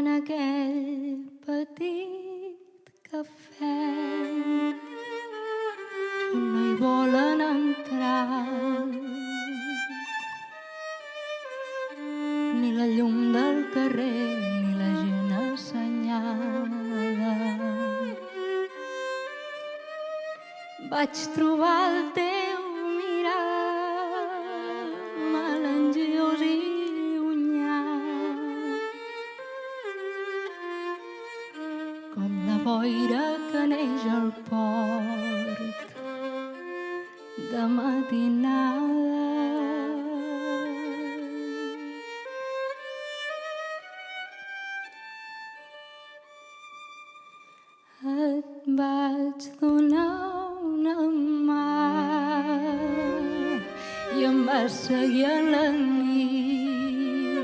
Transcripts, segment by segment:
en aquell petit cafè on no hi volen entrar ni la llum del carrer ni la gent assenyada. Vaig trobar el teu mirar melangiós i llunyà, com la boira que neix al port de matinada. Et vaig donar una mà i em vas seguir a la nit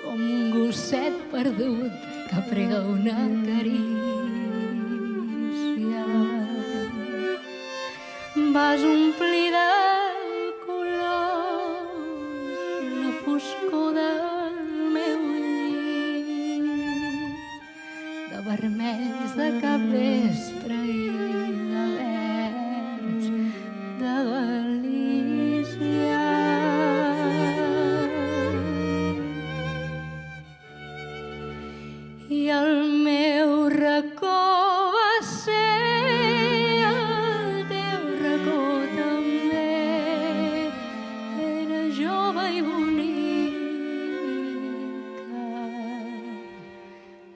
com un gosset perdut que prega una carícia. Vas omplir de colors la foscor del meu llit, de vermells de capvespre i de verds de Galícia. I el meu racó va ser el teu racó també. Era jove i bonica.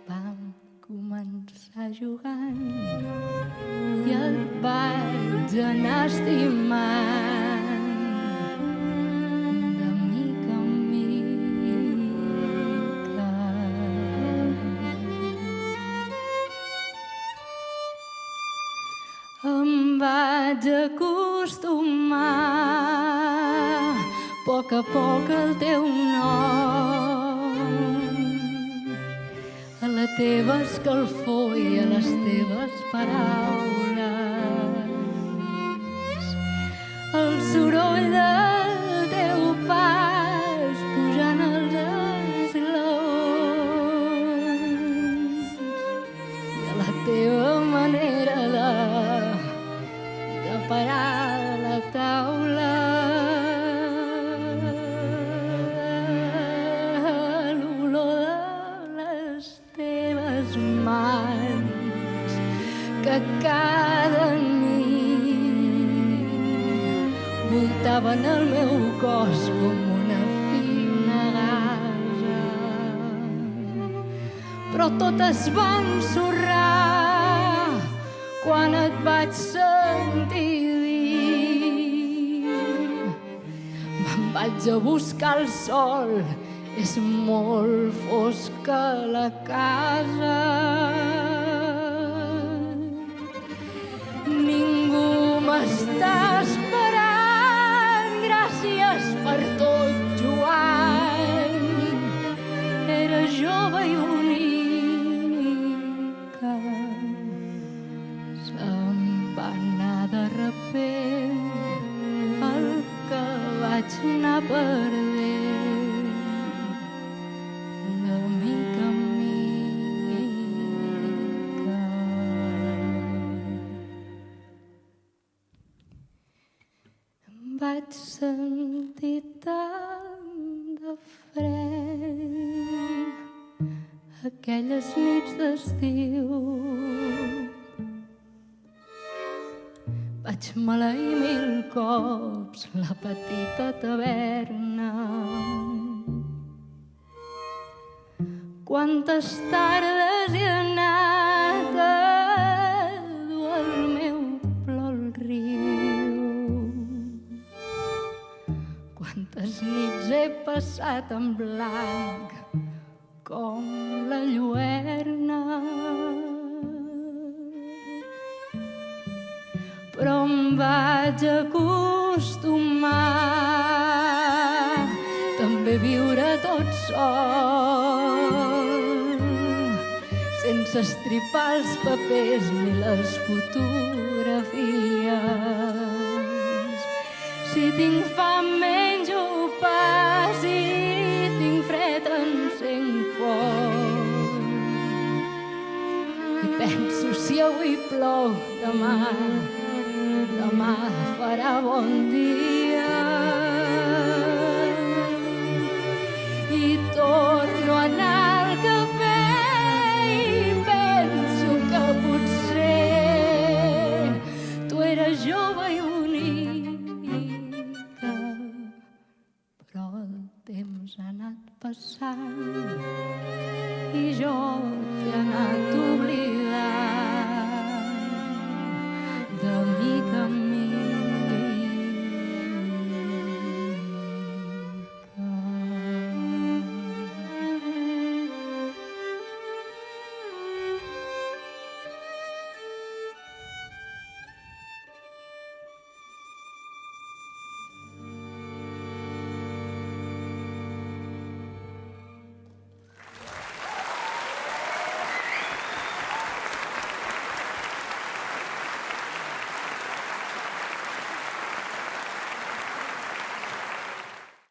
Vam començar jugant i et vaig anar estimant de mica en mica. Em vaig acostumar a poc al teu nom, a la teva escalfor i a les teves paraules, el soroll del teu pas pujant els esglaons i a la teva manera de parar la taula, l'olor de les teves mans que cada nit voltaven el meu cos com una fina gasa. Però tot es va ensorrar quan et vaig sentir dir: me'n vaig a buscar el sol, és molt fosca la casa. Ningú m'està esperant, gràcies per tot, Joan. Era jove i bonica. Se'm va anar de repent el que vaig anar perdent de mica en mica. Em vaig sentir tant de fred aquelles nits d'estiu. Vaig maleir 1000 cops la petita taverna. Quantes tardes he anat a dur el meu plor al riu. Quantes nits he passat en blanc com la lluerna. Però em vaig acostumar també a viure tot sol, sense estripar els papers ni les fotografies. Si tinc fam menjo pa, si tinc fred en però demà farà bon dia. I torno a anar al cafè i penso que potser tu eres jove i bonica, però el temps ha anat passant i jo t'he anat oblidant.